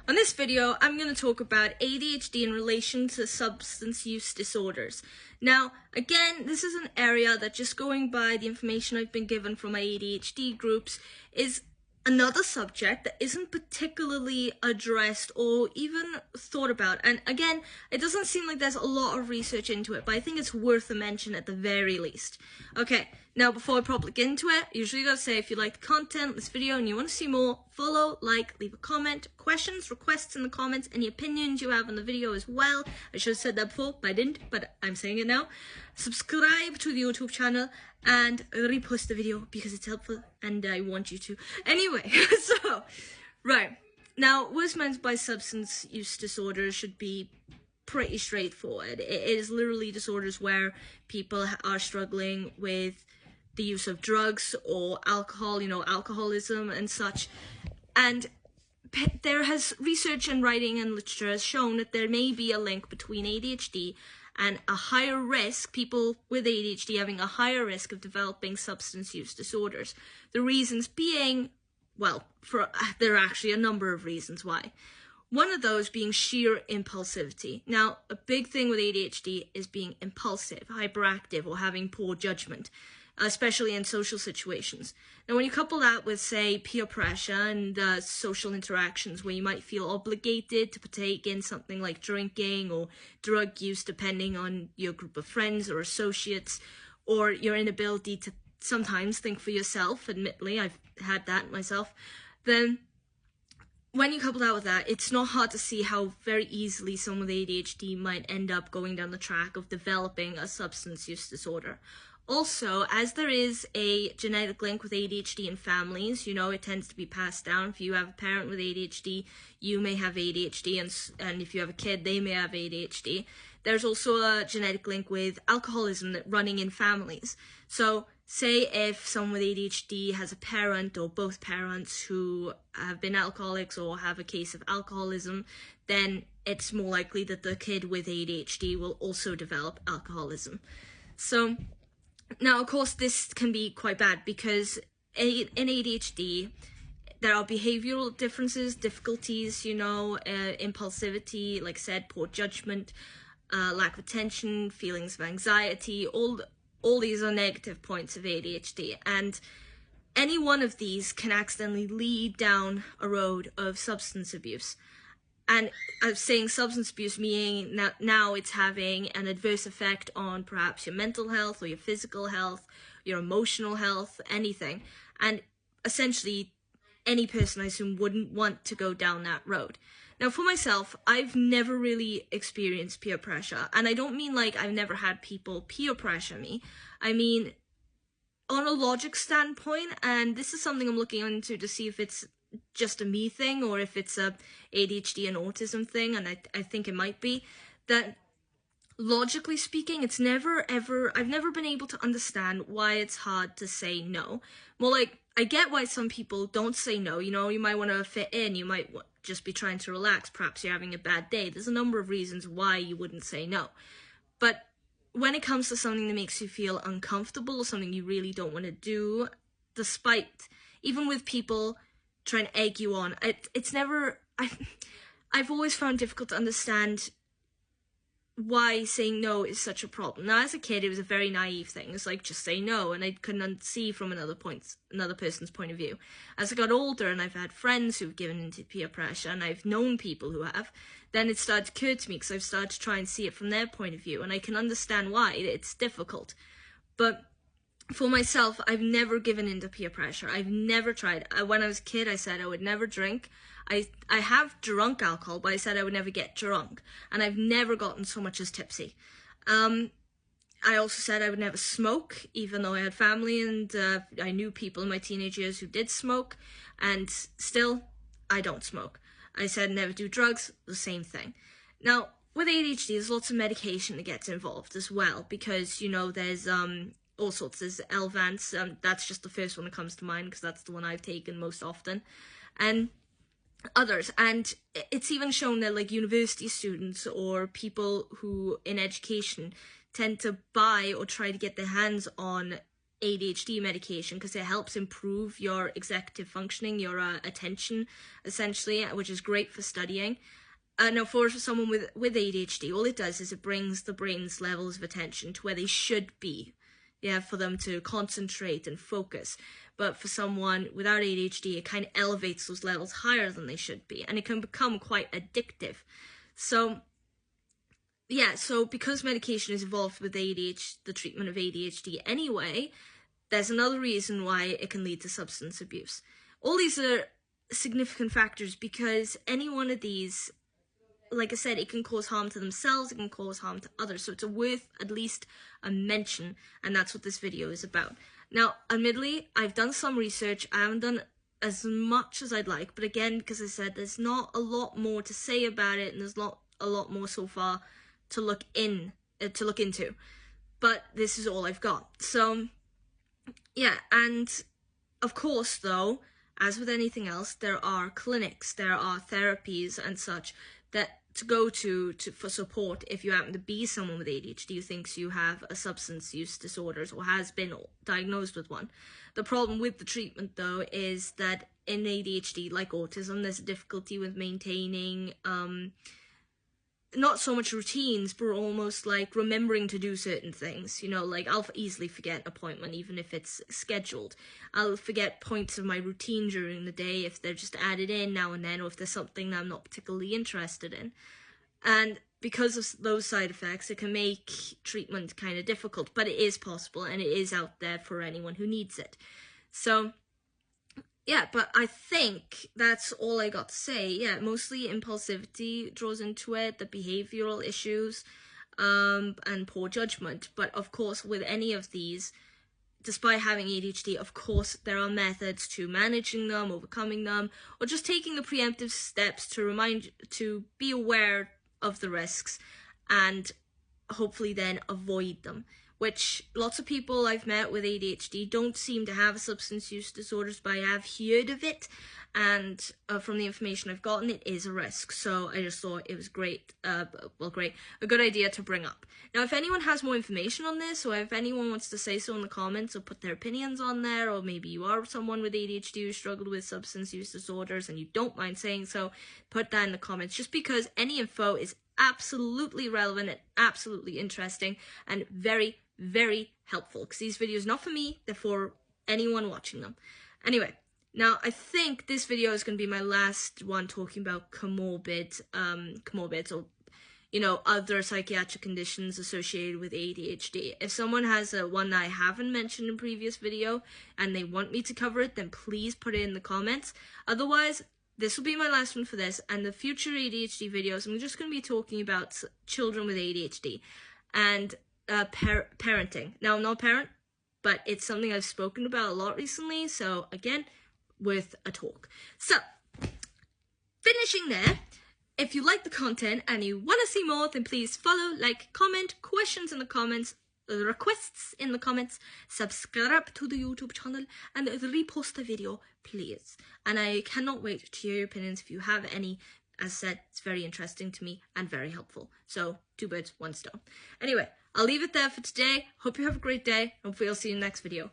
On this video, I'm going to talk about ADHD in relation to substance use disorders. Now, again, this is an area that, just going by the information I've been given from my ADHD groups, is another subject that isn't particularly addressed or even thought about. And again, it doesn't seem like there's a lot of research into it, but I think it's worth a mention at the very least. Okay, now before I properly get into it, I usually gotta say, if you like the content of this video and you want to see more, follow, like, leave a comment, questions, requests in the comments, any opinions you have on the video as well. I should have said that before, but I didn't, but I'm saying it now. Subscribe to the YouTube channel and repost the video because it's helpful and I want you to. Anyway, so, right. Now, what's meant by substance use disorders should be pretty straightforward. It is literally disorders where people are struggling with the use of drugs or alcohol, alcoholism and such. And there has research and writing and literature has shown that there may be a link between ADHD and a higher risk, people with ADHD having a higher risk of developing substance use disorders. The reasons being, well, there are actually a number of reasons why. One of those being sheer impulsivity. Now, a big thing with ADHD is being impulsive, hyperactive, or having poor judgment, especially in social situations. Now, when you couple that with, say, peer pressure and social interactions where you might feel obligated to partake in something like drinking or drug use, depending on your group of friends or associates, or your inability to sometimes think for yourself, admittedly, I've had that myself, then when you couple that with that, it's not hard to see how very easily someone with ADHD might end up going down the track of developing a substance use disorder. Also, as there is a genetic link with ADHD in families, it tends to be passed down. If you have a parent with ADHD, you may have ADHD, and if you have a kid, they may have ADHD. There's also a genetic link with alcoholism running in families. So, say if someone with ADHD has a parent or both parents who have been alcoholics or have a case of alcoholism, then it's more likely that the kid with ADHD will also develop alcoholism. So, now, of course, this can be quite bad because in ADHD, there are behavioral differences, difficulties, impulsivity, like I said, poor judgment, lack of attention, feelings of anxiety, all these are negative points of ADHD. And any one of these can accidentally lead down a road of substance abuse. And I'm saying substance abuse meaning now it's having an adverse effect on perhaps your mental health or your physical health, your emotional health, anything. And essentially, any person, I assume, wouldn't want to go down that road. Now, for myself, I've never really experienced peer pressure. And I don't mean like I've never had people peer pressure me. I mean, on a logic standpoint, and this is something I'm looking into to see if it's just a me thing or if it's a ADHD and autism thing, and I think it might be, that logically speaking, I've never been able to understand why it's hard to say no. Well, like, I get why some people don't say no, you might want to fit in, you might just be trying to relax, perhaps you're having a bad day. There's a number of reasons why you wouldn't say no. But when it comes to something that makes you feel uncomfortable or something you really don't want to do, despite, even with people trying to egg you on, I've always found it difficult to understand why saying no is such a problem. Now, as a kid, it was a very naive thing. It's like, just say no, and I couldn't see from another person's point of view. As I got older and I've had friends who've given into peer pressure, and I've known people who have, then it started to occur to me because I've started to try and see it from their point of view, and I can understand why it's difficult. But for myself, I've never given into peer pressure. I've never tried. When I was a kid, I said I would never drink. I have drunk alcohol, but I said I would never get drunk. And I've never gotten so much as tipsy. I also said I would never smoke, even though I had family and I knew people in my teenage years who did smoke. And still, I don't smoke. I said never do drugs, the same thing. Now, with ADHD, there's lots of medication that gets involved as well, because, there's all sorts. There's Elvance, that's just the first one that comes to mind because that's the one I've taken most often, and others. And it's even shown that like university students or people who in education tend to buy or try to get their hands on ADHD medication because it helps improve your executive functioning, your attention, essentially, which is great for studying. Now, for someone with ADHD, all it does is it brings the brain's levels of attention to where they should be, for them to concentrate and focus. But for someone without ADHD, it kind of elevates those levels higher than they should be, and it can become quite addictive. So because medication is involved with ADHD, the treatment of ADHD anyway, there's another reason why it can lead to substance abuse. All these are significant factors because any one of these, like I said, it can cause harm to themselves, it can cause harm to others, so it's worth at least a mention, and that's what this video is about. Now, admittedly, I've done some research. I haven't done as much as I'd like, but again, because I said there's not a lot more to say about it, and there's not a lot more so far to look into. But this is all I've got. So, yeah, and of course, though, as with anything else, there are clinics, there are therapies and such that to go to for support if you happen to be someone with ADHD who thinks you have a substance use disorder or has been diagnosed with one. The problem with the treatment, though, is that in ADHD, like autism, there's a difficulty with maintaining not so much routines, but almost like remembering to do certain things. Like I'll easily forget an appointment, even if it's scheduled. I'll forget points of my routine during the day if they're just added in now and then, or if there's something that I'm not particularly interested in. And because of those side effects, it can make treatment kind of difficult, but it is possible and it is out there for anyone who needs it. So, yeah, but I think that's all I got to say. Yeah, mostly impulsivity draws into it, the behavioral issues, and poor judgment. But of course, with any of these, despite having ADHD, of course, there are methods to managing them, overcoming them, or just taking the preemptive steps to be aware of the risks and hopefully then avoid them. Which lots of people I've met with ADHD don't seem to have substance use disorders, but I have heard of it, and from the information I've gotten, it is a risk. So I just thought it was a good idea to bring up. Now, if anyone has more information on this, or if anyone wants to say so in the comments or put their opinions on there, or maybe you are someone with ADHD who struggled with substance use disorders and you don't mind saying so, put that in the comments, just because any info is absolutely relevant and absolutely interesting and very, very helpful, because these videos are not for me, they're for anyone watching them. Anyway, now I think this video is going to be my last one talking about comorbids or other psychiatric conditions associated with ADHD. If someone has one that I haven't mentioned in previous video and they want me to cover it, then please put it in the comments. Otherwise, this will be my last one for this, and the future ADHD videos, I'm just going to be talking about children with ADHD and parenting. Now, I'm not a parent, but it's something I've spoken about a lot recently, so again, worth a talk. So, finishing there, if you like the content and you want to see more, then please follow, like, comment, questions in the comments, requests in the comments, subscribe to the YouTube channel, and repost the video, please. And I cannot wait to hear your opinions if you have any. As said, it's very interesting to me and very helpful. So, 2 birds, 1 stone. Anyway, I'll leave it there for today. Hope you have a great day. Hopefully I'll see you in the next video.